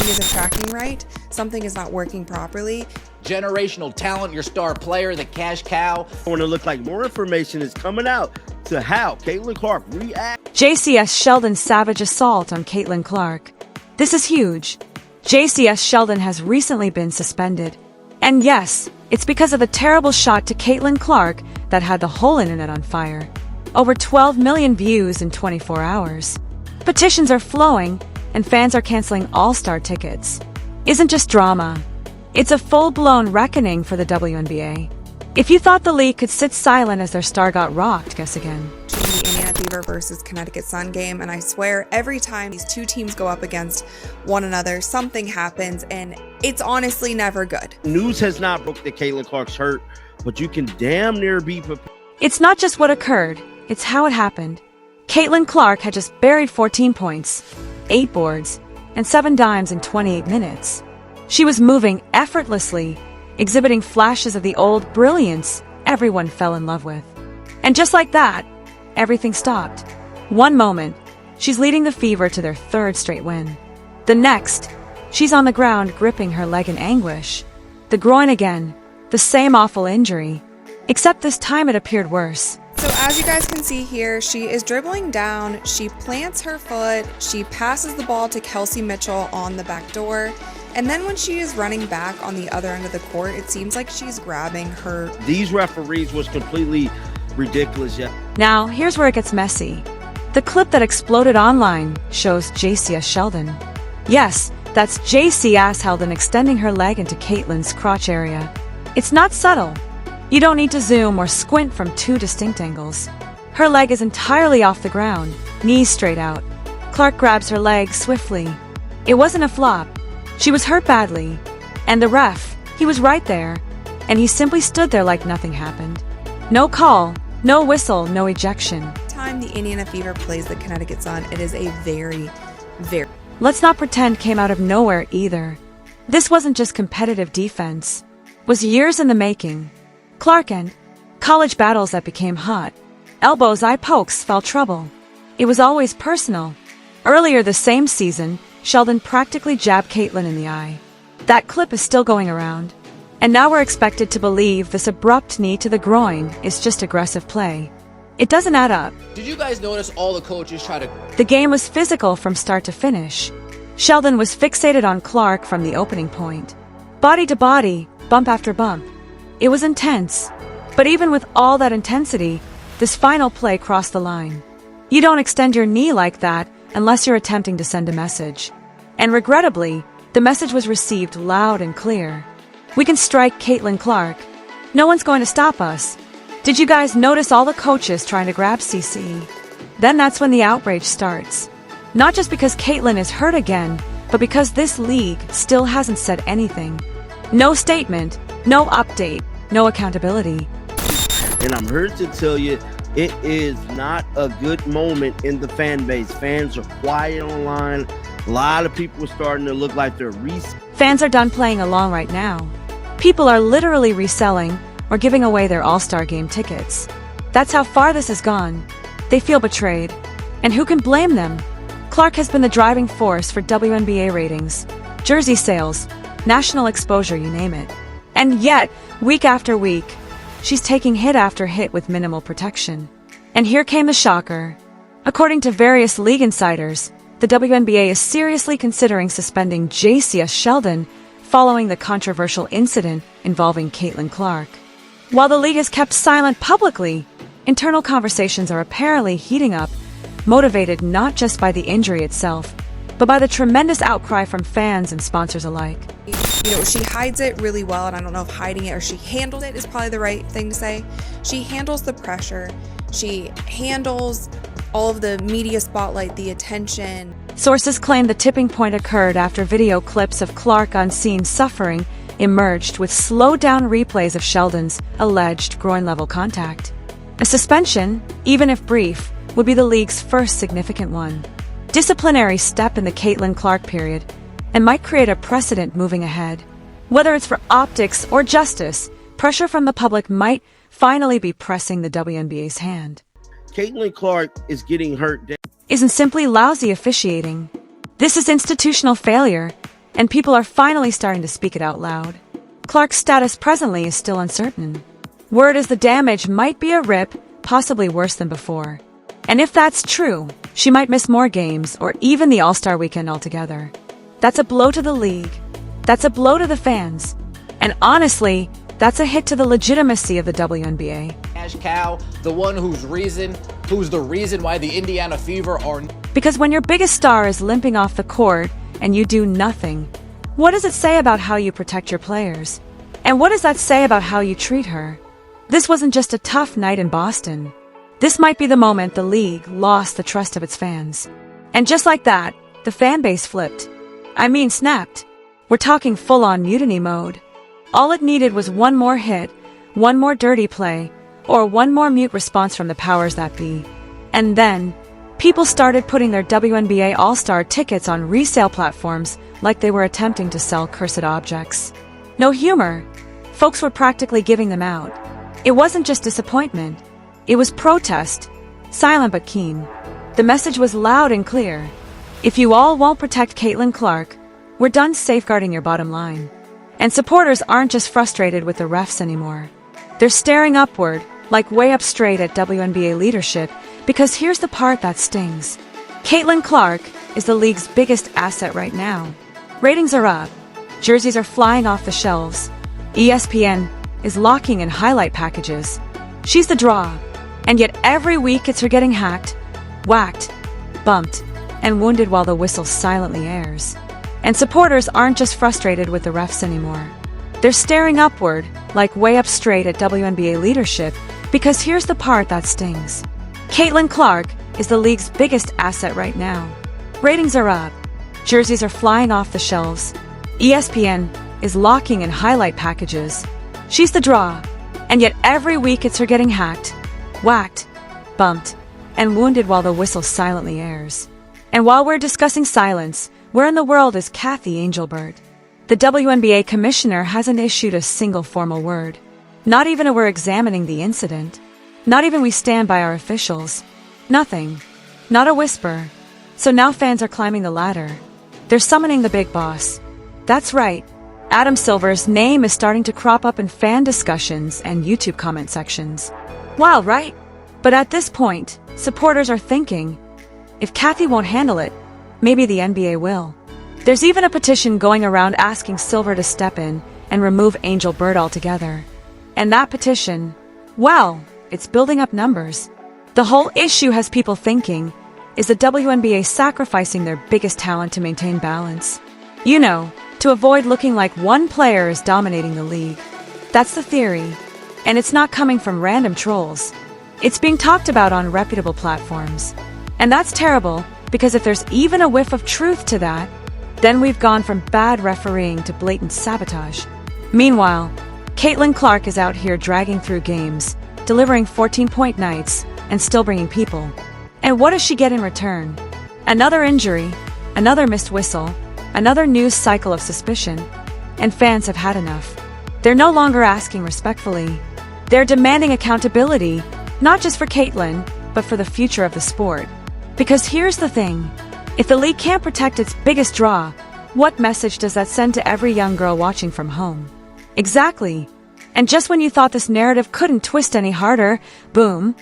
something isn't tracking right, something is not working properly. Generational talent, your star player, the cash cow. I want to look like more information is coming out to how Caitlin Clark reacts. Jacy Sheldon's savage assault on Caitlin Clark. This is huge. Jacy Sheldon has recently been suspended. And yes, it's because of the terrible shot to Caitlin Clark that had the whole internet on fire. Over 12 million views in 24 hours. Petitions are flowing, and fans are canceling all-star tickets. Isn't just drama. It's a full-blown reckoning for the WNBA. If you thought the league could sit silent as their star got rocked, guess again. The Indiana Fever versus Connecticut Sun game, and I swear every time these two teams go up against one another, something happens, and it's honestly never good. News has not broke that Caitlin Clark's hurt, but you can damn near be prepared. It's not just what occurred, it's how it happened. Caitlin Clark had just buried 14 points, 8 boards, and 7 dimes in 28 minutes. She was moving effortlessly, exhibiting flashes of the old brilliance everyone fell in love with. And just like that, everything stopped. One moment, she's leading the Fever to their 3rd straight win. The next, she's on the ground gripping her leg in anguish. The groin again, the same awful injury, except this time it appeared worse. So as you guys can see here, she is dribbling down, she plants her foot, she passes the ball to Kelsey Mitchell on the back door, and then when she is running back on the other end of the court, it seems like she's grabbing her. These referees was completely ridiculous. Yeah. Now, here's where it gets messy. The clip that exploded online shows Jacy Sheldon. Yes, that's Jacy Sheldon extending her leg into Caitlin's crotch area. It's not subtle. You don't need to zoom or squint from 2 distinct angles. Her leg is entirely off the ground, knees straight out. Clark grabs her leg swiftly. It wasn't a flop. She was hurt badly. And the ref, he was right there. And he simply stood there like nothing happened. No call, no whistle, no ejection. Time the Indiana Fever plays the Connecticut Sun, it is a very Let's not pretend came out of nowhere either. This wasn't just competitive defense. It was years in the making. Clark and college battles that became hot. Elbows, eye pokes, foul trouble. It was always personal. Earlier the same season, Sheldon practically jabbed Caitlin in the eye. That clip is still going around. And now we're expected to believe this abrupt knee to the groin is just aggressive play. It doesn't add up. Did you guys notice all the coaches try to... The game was physical from start to finish. Sheldon was fixated on Clark from the opening point. Body to body, bump after bump. It was intense. But even with all that intensity, this final play crossed the line. You don't extend your knee like that unless you're attempting to send a message. And regrettably, the message was received loud and clear. We can strike Caitlin Clark. No one's going to stop us. Did you guys notice all the coaches trying to grab CC? Then that's when the outrage starts. Not just because Caitlin is hurt again, but because this league still hasn't said anything. No statement, no update, no accountability. And I'm here to tell you, it is not a good moment in the fan base. Fans are quiet online. A lot of people are starting to look like they're Fans are done playing along right now. People are literally reselling or giving away their All-Star game tickets. That's how far this has gone. They feel betrayed. And who can blame them? Clark has been the driving force for WNBA ratings, jersey sales, national exposure, you name it. And yet, week after week, she's taking hit after hit with minimal protection. And here came the shocker. According to various league insiders, the WNBA is seriously considering suspending Jacy Sheldon following the controversial incident involving Caitlin Clark. While the league has kept silent publicly, internal conversations are apparently heating up, motivated not just by the injury itself, but by the tremendous outcry from fans and sponsors alike. You know, she hides it really well, and I don't know if hiding it or she handles it is probably the right thing to say. She handles the pressure. She handles all of the media spotlight, the attention. Sources claim the tipping point occurred after video clips of Clark on scene suffering emerged with slowed-down replays of Sheldon's alleged groin-level contact. A suspension, even if brief, would be the league's first significant one. Disciplinary step in the Caitlin Clark period, and might create a precedent moving ahead. Whether it's for optics or justice, pressure from the public might finally be pressing the WNBA's hand. Caitlin Clark is getting hurt. Isn't simply lousy officiating. This is institutional failure, and people are finally starting to speak it out loud. Clark's status presently is still uncertain. Word is the damage might be a rip, possibly worse than before. And if that's true, she might miss more games or even the All-Star weekend altogether. That's a blow to the league. That's a blow to the fans. And honestly, that's a hit to the legitimacy of the WNBA. Cash cow, the one who's the reason why the Indiana Fever are... Because when your biggest star is limping off the court and you do nothing, what does it say about how you protect your players? And what does that say about how you treat her? This wasn't just a tough night in Boston. This might be the moment the league lost the trust of its fans. And just like that, the fan base flipped. I mean, snapped. We're talking full-on mutiny mode. All it needed was one more hit, one more dirty play, or one more mute response from the powers that be. And then, people started putting their WNBA All-Star tickets on resale platforms like they were attempting to sell cursed objects. No humor. Folks were practically giving them out. It wasn't just disappointment. It was protest. Silent but keen. The message was loud and clear. If you all won't protect Caitlin Clark, we're done safeguarding your bottom line. And supporters aren't just frustrated with the refs anymore. They're staring upward, like way up straight at WNBA leadership, because here's the part that stings. Caitlin Clark is the league's biggest asset right now. Ratings are up. Jerseys are flying off the shelves. ESPN is locking in highlight packages. She's the draw. And yet every week it's her getting hacked, whacked, bumped, and wounded while the whistle silently airs. And supporters aren't just frustrated with the refs anymore. They're staring upward, like way up straight at WNBA leadership, because here's the part that stings. Caitlin Clark is the league's biggest asset right now. Ratings are up. Jerseys are flying off the shelves. ESPN is locking in highlight packages. She's the draw. And yet every week it's her getting hacked, whacked, bumped, and wounded while the whistle silently airs. And while we're discussing silence, where in the world is Kathy Angelbert? The WNBA commissioner hasn't issued a single formal word. Not even a we're examining the incident. Not even we stand by our officials. Nothing. Not a whisper. So now fans are climbing the ladder. They're summoning the big boss. That's right. Adam Silver's name is starting to crop up in fan discussions and YouTube comment sections. Wow, right? But at this point, supporters are thinking, if Kathy won't handle it, maybe the NBA will. There's even a petition going around asking Silver to step in and remove Angel Bird altogether. And that petition, well, it's building up numbers. The whole issue has people thinking, is the WNBA sacrificing their biggest talent to maintain balance? You know, to avoid looking like one player is dominating the league. That's the theory. And it's not coming from random trolls. It's being talked about on reputable platforms. And that's terrible, because if there's even a whiff of truth to that, then we've gone from bad refereeing to blatant sabotage. Meanwhile, Caitlin Clark is out here dragging through games, delivering 14-point nights, and still bringing people. And what does she get in return? Another injury, another missed whistle, another news cycle of suspicion. And fans have had enough. They're no longer asking respectfully. They're demanding accountability, not just for Caitlin, but for the future of the sport. Because here's the thing. If the league can't protect its biggest draw, what message does that send to every young girl watching from home? Exactly. And just when you thought this narrative couldn't twist any harder, boom,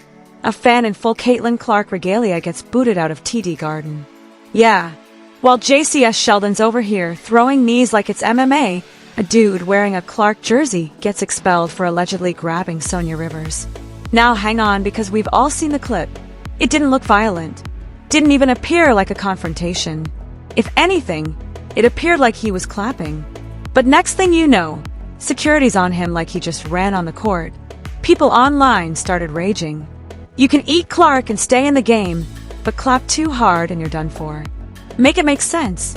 a fan in full Caitlin Clark regalia gets booted out of TD Garden. Yeah. While Jacy Sheldon's over here throwing knees like it's MMA, a dude wearing a Clark jersey gets expelled for allegedly grabbing Sonia Rivers. Now hang on, because we've all seen the clip. It didn't look violent. Didn't even appear like a confrontation. If anything, it appeared like he was clapping. But next thing you know, security's on him like he just ran on the court. People online started raging. You can eat Clark and stay in the game, but clap too hard and you're done for. Make it make sense.